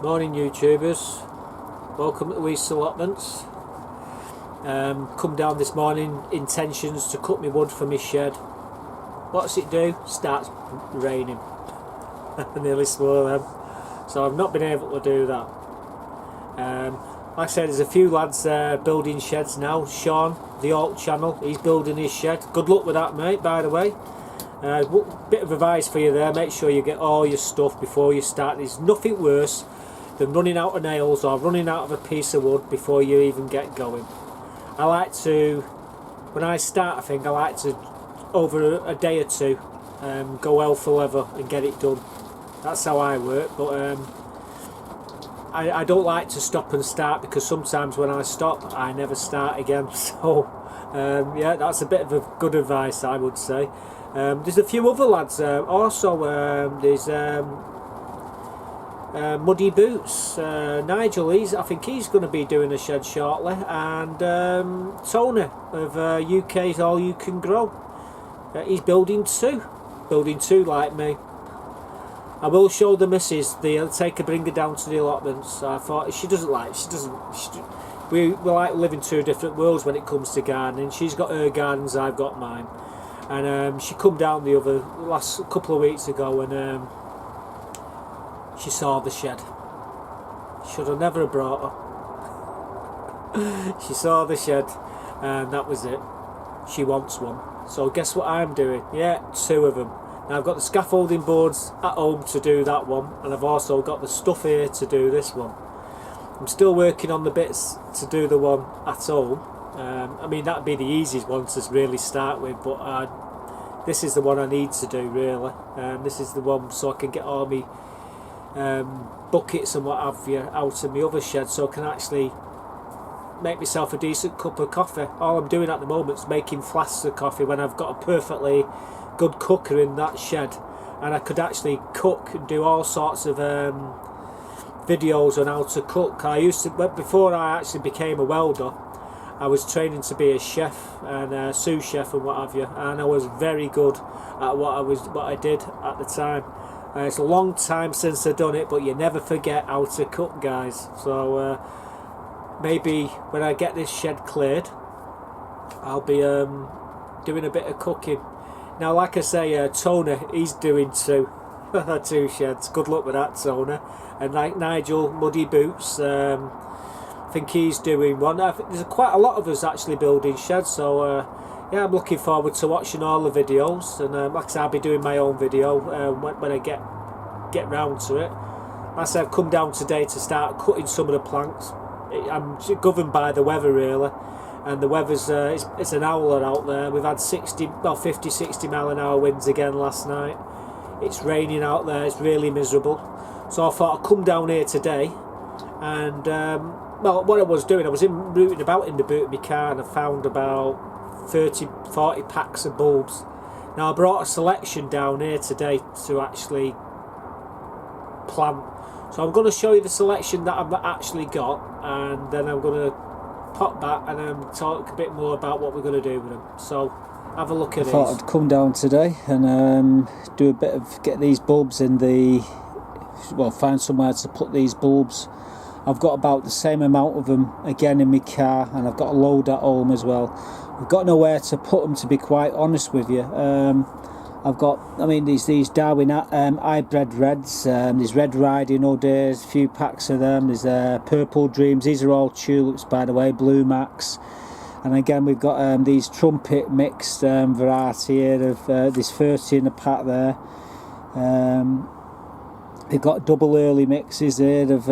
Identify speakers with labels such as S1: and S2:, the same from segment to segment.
S1: Morning YouTubers, welcome to Weaste Allotments. Come down this morning, intentions to cut my wood for my shed. What's it do? Starts raining. I nearly swore then. So I've not been able to do that. Like I said, there's a few lads building sheds now. Sean, the Alt channel, he's building his shed. Good luck with that, mate, by the way. Bit of advice for you there, make sure you get all your stuff before you start. There's nothing worse than running out of nails or running out of a piece of wood before you even get going. I like to, when I start a thing, I like to, over a day or two, go hell for leather and get it done. That's how I work, but I don't like to stop and start, because sometimes when I stop I never start again. So yeah, that's a bit of a good advice, I would say. There's a few other lads also. There's Muddy Boots, Nigel, I think he's going to be doing a shed shortly, and Tony of UK's All You Can Grow, he's building two like me. I will show the missus, bring her down to the allotments. I thought we like live in two different worlds when it comes to gardening. She's got her gardens, I've got mine. And she come down the last couple of weeks ago, and she saw the shed. Should have never have brought her. She saw the shed, and that was it. She wants one. So guess what I'm doing? Yeah, two of them. Now I've got the scaffolding boards at home to do that one, and I've also got the stuff here to do this one. I'm still working on the bits to do the one at home. I mean, that'd be the easiest one to really start with, but this is the one I need to do, really. This is the one so I can get all my buckets and what have you out of my other shed, so I can actually make myself a decent cup of coffee. All I'm doing at the moment is making flasks of coffee when I've got a perfectly good cooker in that shed, and I could actually cook and do all sorts of videos on how to cook. I used to, before I actually became a welder, I was training to be a chef and a sous chef and what have you, and I was very good at what I did at the time. It's a long time since I've done it, but you never forget how to cook, guys. So maybe when I get this shed cleared, I'll be doing a bit of cooking. Now, like I say, Tony, he's doing two sheds. Good luck with that, Tony. And like Nigel, Muddy Boots, I think he's doing one. I think there's quite a lot of us actually building sheds, so yeah, I'm looking forward to watching all the videos. And like I said, I'll be doing my own video when I get round to it. Like I said, I've come down today to start cutting some of the planks. I'm governed by the weather, really, and the weather's it's an howler out there. We've had 50-60 mile an hour winds again last night. It's raining out there, it's really miserable. So I thought I'd come down here today, and well, what I was doing, I was rooting about in the boot of my car, and I found about 30-40 packs of bulbs. Now I brought a selection down here today to actually plant. So I'm going to show you the selection that I've actually got, and then I'm going to pop back and talk a bit more about what we're going to do with them. So have a look at these. I thought I'd come down today and do a bit of, get these bulbs in the, well, find somewhere to put these bulbs. I've got about the same amount of them again in my car, and I've got a load at home as well. I've got nowhere to put them, to be quite honest with you. I've got, I mean, these Darwin hybrid reds, there's Red Riding Hood, a few packs of them, there's Purple Dreams, these are all tulips by the way, Blue Max. And again we've got these Trumpet mixed variety here of, there's 30 in a pack there. We've got double early mixes here of,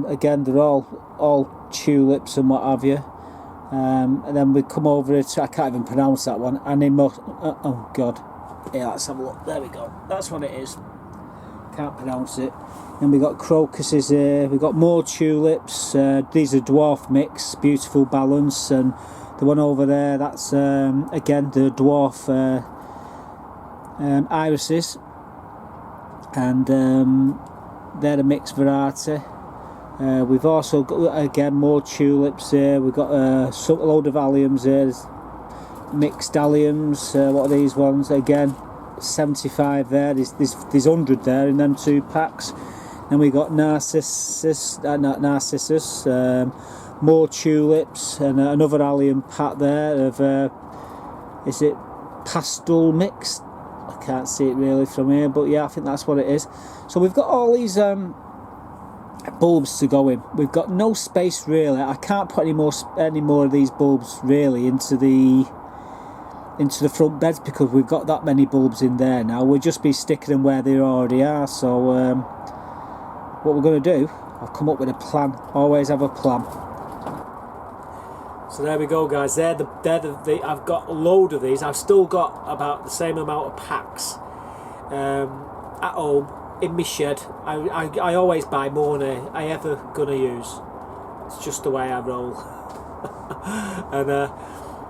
S1: again they're all tulips and what have you. And then we come over to, I can't even pronounce that one, oh god. Yeah, let's have a look. There we go. That's what it is. Can't pronounce it. And we got crocuses here. We've got more tulips. These are dwarf mix, beautiful balance. And the one over there, that's again the dwarf irises. And they're a mixed variety. We've also got again more tulips here. We've got a load of alliums here. Mixed alliums, what are these ones? Again, 75 there, there's 100 there in them two packs. Then we got narcissus, more tulips, and another allium pat there of is it pastel mixed? I can't see it really from here, but yeah, I think that's what it is. So we've got all these bulbs to go in. We've got no space really. I can't put any more of these bulbs really into the front beds because we've got that many bulbs in there now. We'll just be sticking them where they already are. So what we're going to do, I've come up with a plan. Always have a plan. So there we go, guys. They're the I've got a load of these. I've still got about the same amount of packs at home in my shed. I always buy more than I ever gonna use. It's just the way I roll. And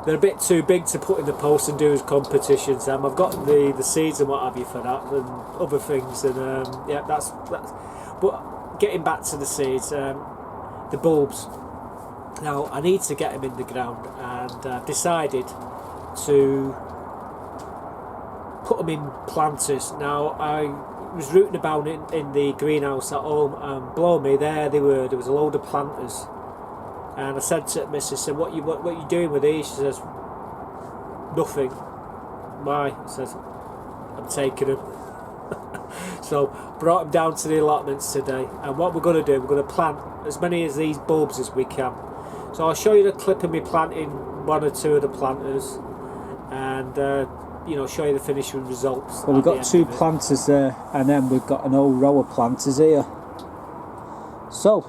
S1: they're a bit too big to put in the post and do as competitions. I've got the seeds and what have you for that and other things. And yeah, that's. But getting back to the seeds, the bulbs. Now I need to get them in the ground, and I've decided to put them in planters. Now I was rooting about in the greenhouse at home, and blow me, there was a load of planters. And I said to Mrs. "What you doing with these?" She says, "Nothing." Why? I says, "I'm taking them." So brought them down to the allotments today, and what we're going to do, we're going to plant as many of these bulbs as we can. So I'll show you the clip of me planting one or two of the planters, and you know, show you the finishing results. Well, we've got two planters there, and then we've got an old row of planters here. So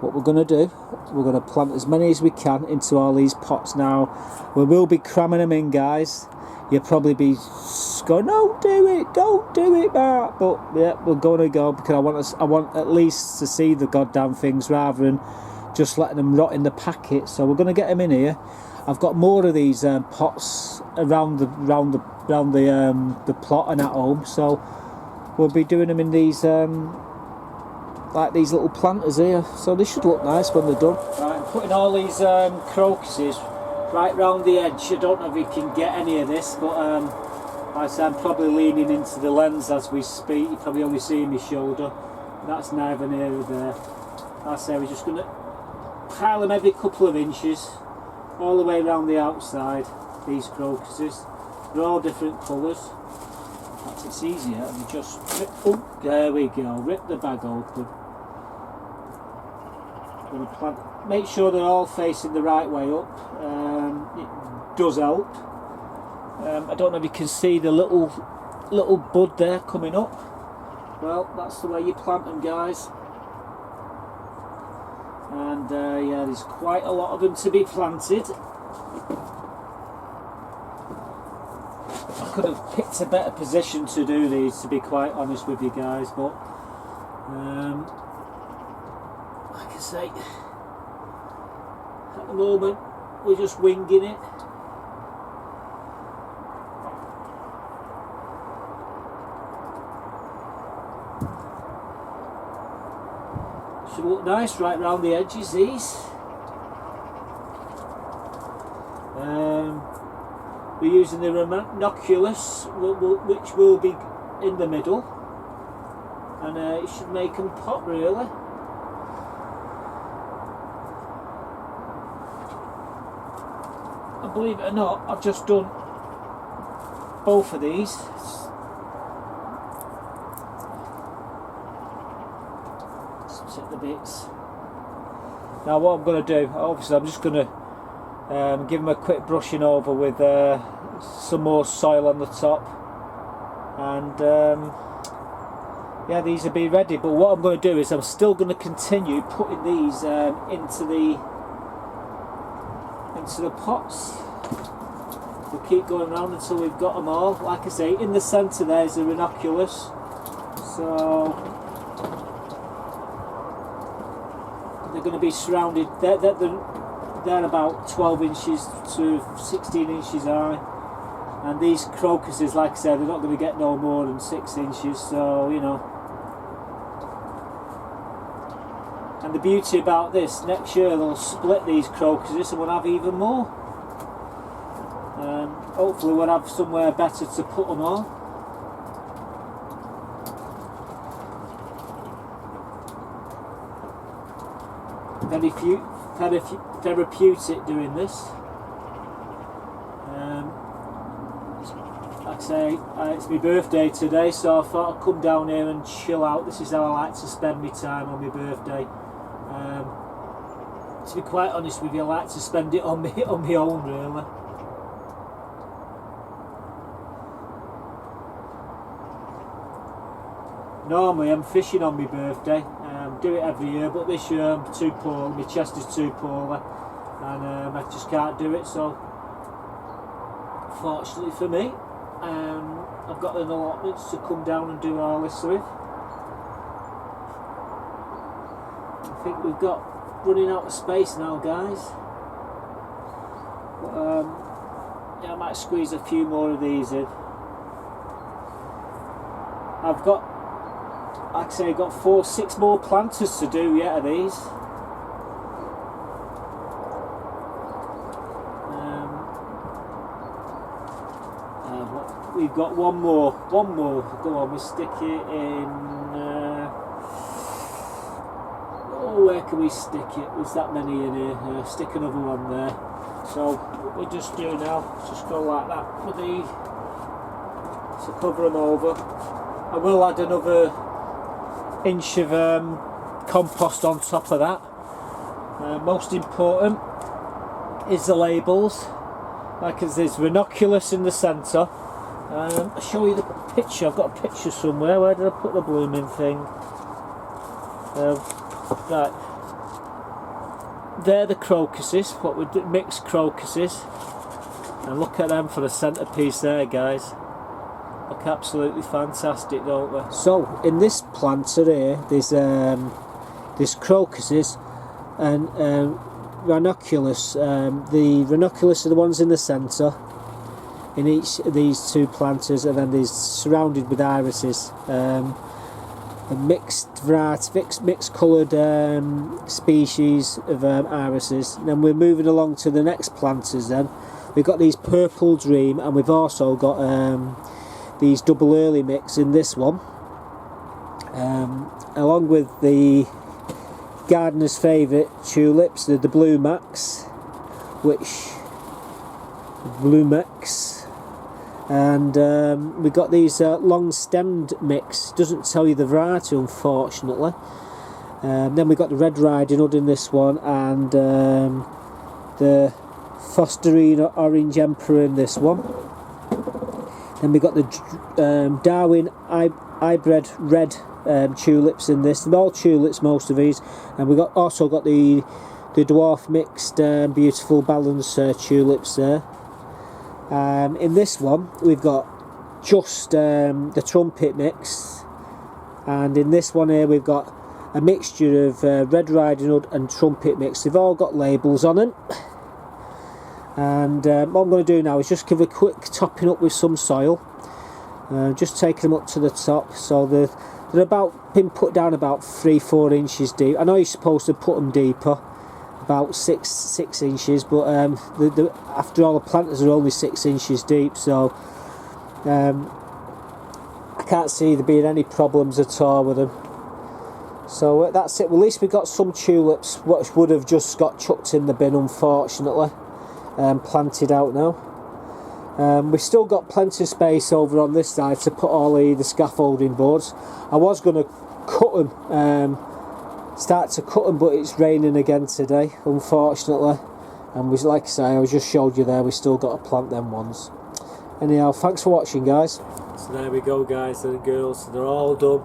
S1: what we're going to do, we're going to plant as many as we can into all these pots. Now we will be cramming them in, guys. You'll probably be going, don't do it, Mark. But yeah, we're going to go because I want at least to see the goddamn things rather than just letting them rot in the packet. So we're going to get them in here. I've got more of these pots around the plot and at home. So we'll be doing them in these like these little planters here. So they should look nice when they're done. Right, I'm putting all these crocuses right round the edge. I don't know if you can get any of this, but like I said, I'm probably leaning into the lens as we speak. You probably only see my shoulder. That's neither near nor there. Like I say, we're just going to pile them every couple of inches all the way around the outside. These crocuses, they're all different colours. That's it's easier. And you just rip, oh, there we go. Rip the bag open. Going to plant. Make sure they're all facing the right way up. It does help. I don't know if you can see the little bud there coming up. Well, that's the way you plant them, guys. And yeah, there's quite a lot of them to be planted. I could have picked a better position to do these, to be quite honest with you guys, but like I say, at the moment we're just winging it. Should look nice right round the edges, these. We're using the ranunculus, which will be in the middle, and it should make them pop really. And believe it or not, I've just done both of these. Set the bits. Now what I'm going to do, obviously I'm just going to give them a quick brushing over with some more soil on the top, and yeah, these will be ready. But what I'm going to do is I'm still going to continue putting these into the pots. We'll keep going around until we've got them all. Like I say, in the centre there's the ranunculus, so they're going to be surrounded. They're about 12 inches to 16 inches high, and these crocuses, like I said, they're not going to get no more than 6 inches, so you know. And the beauty about this, next year they'll split these crocuses and we'll have even more, and hopefully we'll have somewhere better to put them on. very therapeutic doing this. Like I say, it's my birthday today, so I thought I'd come down here and chill out. This is how I like to spend my time on my birthday. To be quite honest with you, I like to spend it on my own, really. Normally I'm fishing on my birthday, do it every year, but this year I'm too poorly, my chest is too poorly, and I just can't do it. So fortunately for me, I've got an allotments to come down and do all this with. I think we've got running out of space now, guys, but yeah, I might squeeze a few more of these in. I've got, like I say, I've got 6 more planters to do yet of these. We've got one more. Go on, we'll stick it in. Where can we stick it? There's that many in here. Stick another one there. So what we just do now, just go like that with the, to cover them over. I will add another inch of compost on top of that. Most important is the labels. Like there's ranunculus in the centre. I'll show you the picture. I've got a picture somewhere. Where did I put the blooming thing? Right, they're the crocuses, what we do, mixed crocuses, and look at them for the centrepiece there, guys. Look absolutely fantastic, don't they? So in this planter here, there's crocuses and ranunculus. The ranunculus are the ones in the centre in each of these 2 planters, and then there's surrounded with irises. A mixed variety, mixed coloured species of irises. And then we're moving along to the next planters. Then we've got these purple dream, and we've also got these double early mix in this one, along with the gardener's favourite tulips, the Blue Max, and we've got these long stemmed mix. Doesn't tell you the variety, unfortunately. Then we've got the Red Riding Hood in this one, and the Fosterine Orange Emperor in this one. Then we've got the Darwin Hybrid Red tulips in this. They're all tulips, most of these. And we've also got the dwarf mixed beautiful balanced tulips there. In this one we've got just the trumpet mix, and in this one here we've got a mixture of Red Riding Hood and trumpet mix. They've all got labels on them, and what I'm going to do now is just give a quick topping up with some soil, just taking them up to the top. So they're been put down about 3-4 inches deep. I know you're supposed to put them deeper, about 6 inches, but after all, the planters are only 6 inches deep, so I can't see there being any problems at all with them. So that's it. Well, at least we got some tulips which would have just got chucked in the bin, unfortunately, planted out now. We've still got plenty of space over on this side to put all the scaffolding boards. I was going to cut them, start to cut them, but it's raining again today, unfortunately, and like I say, I just showed you there, we still got to plant them ones. Anyhow, thanks for watching, guys. So there we go, guys and girls, they're all done.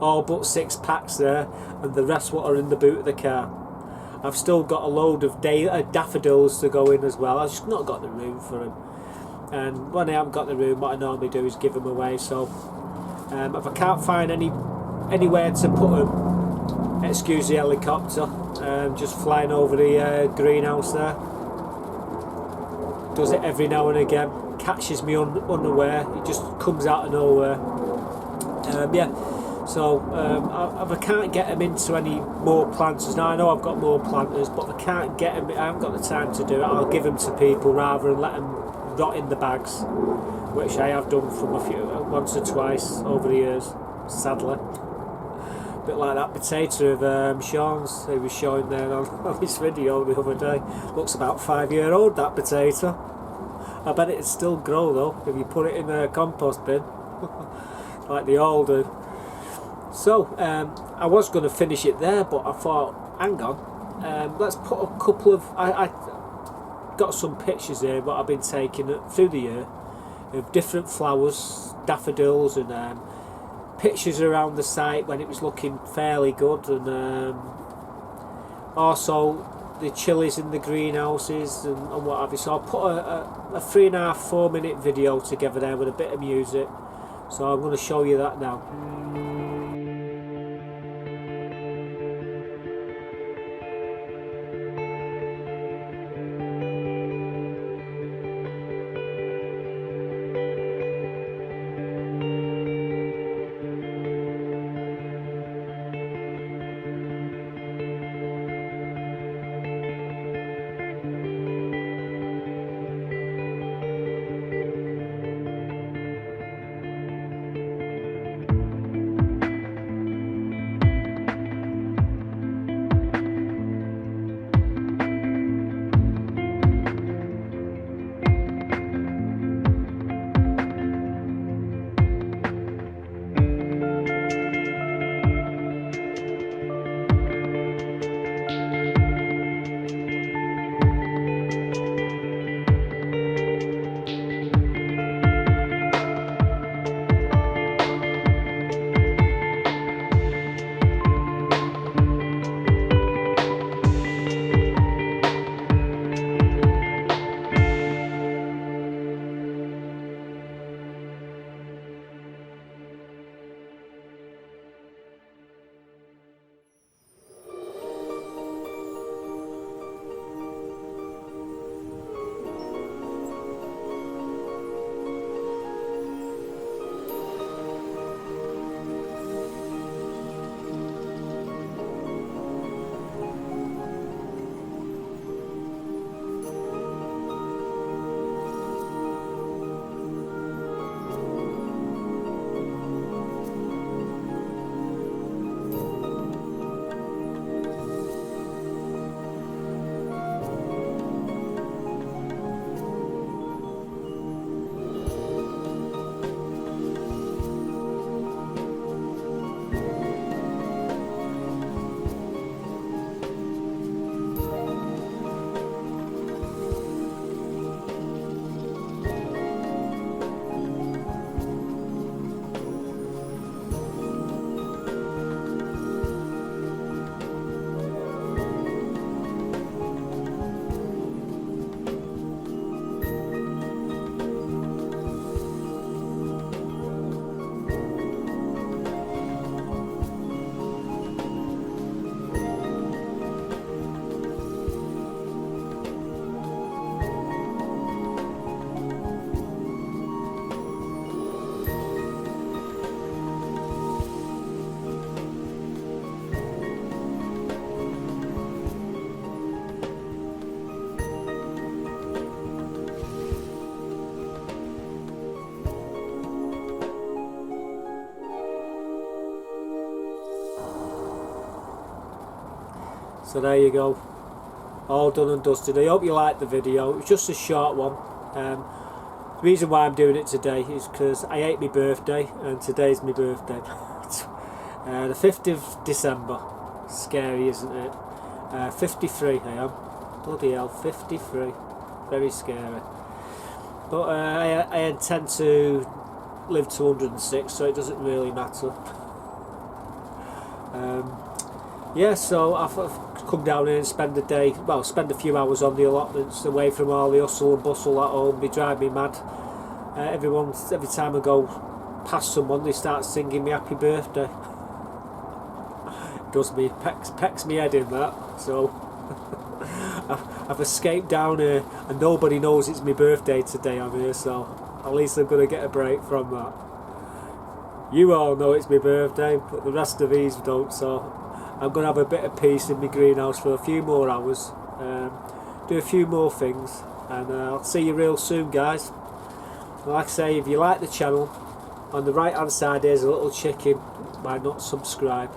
S1: All but 6 packs there, and the rest what are in the boot of the car. I've still got a load of daffodils to go in as well. I've just not got the room for them, and when I haven't got the room, what I normally do is give them away. So if I can't find anywhere to put them, excuse the helicopter, just flying over the greenhouse there. Does it every now and again, catches me unaware, it just comes out of nowhere. Yeah, so if I can't get them into any more planters, now I know I've got more planters, but if I can't get them, I haven't got the time to do it, I'll give them to people rather than let them rot in the bags, which I have done from once or twice over the years, sadly. A bit like that potato of Sean's he was showing there on his video the other day. Looks about 5-year-old, that potato. I bet it'd still grow though if you put it in a compost bin like they all do. So I was going to finish it there, but I thought, hang on, let's put a couple of I got some pictures here what I've been taking through the year of different flowers, daffodils, and pictures around the site when it was looking fairly good, and also the chilies in the greenhouses and what have you. So I'll put a 3.5-4 minute video together there with a bit of music, so I'm going to show you that now. So there you go, all done and dusted. I hope you liked the video. It was just a short one. The reason why I'm doing it today is because I ate my birthday, and today's my birthday. The 5th of December. Scary, isn't it? 53 I am. Bloody hell, 53. Very scary. But I intend to live to 106, so it doesn't really matter. Yeah, so I've come down here and spend a day, well, spend a few hours on the allotments, away from all the hustle and bustle at home. They drive me mad. Every time I go past someone, they start singing me happy birthday. It does me, pecks me head in that. So I've escaped down here, and nobody knows it's my birthday today on here, so at least I'm going to get a break from that. You all know it's my birthday, but the rest of these don't, so I'm going to have a bit of peace in my greenhouse for a few more hours, do a few more things, and I'll see you real soon, guys. Like I say, if you like the channel, on the right hand side there's a little chicken. Why not subscribe?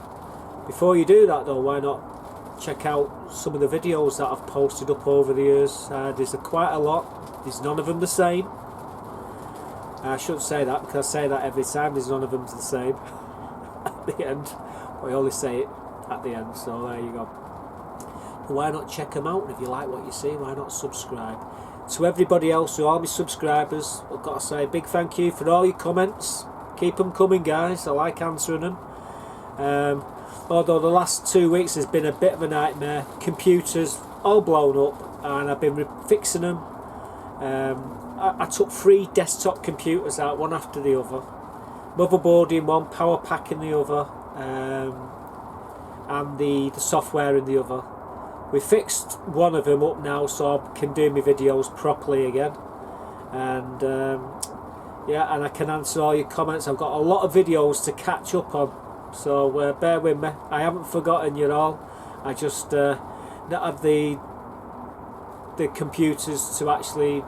S1: Before you do that though, why not check out some of the videos that I've posted up over the years. There's quite a lot. There's none of them the same. I shouldn't say that because I say that every time. There's none of them the same at the end. But I only say it at the end, so there you go. But why not check them out? And if you like what you see, why not subscribe? To everybody else, to all my subscribers, I've got to say a big thank you for all your comments. Keep them coming, guys. I like answering them. Although the last 2 weeks has been a bit of a nightmare. Computers all blown up, and I've been fixing them. I took 3 desktop computers out, one after the other. Motherboard in one, power pack in the other, and the software in the other. We fixed one of them up now, so I can do my videos properly again. And yeah, and I can answer all your comments. I've got a lot of videos to catch up on, so bear with me. I haven't forgotten you all. I just not have the computers to actually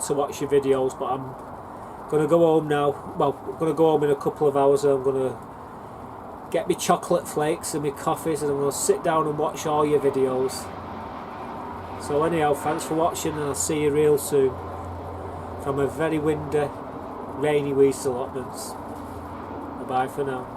S1: to watch your videos. But I'm gonna go home now. Well, I'm gonna go home in a couple of hours. I'm gonna get me chocolate flakes and my coffees, and I'm gonna sit down and watch all your videos. So anyhow, thanks for watching, and I'll see you real soon from a very windy, rainy Weaste Allotments. Bye for now.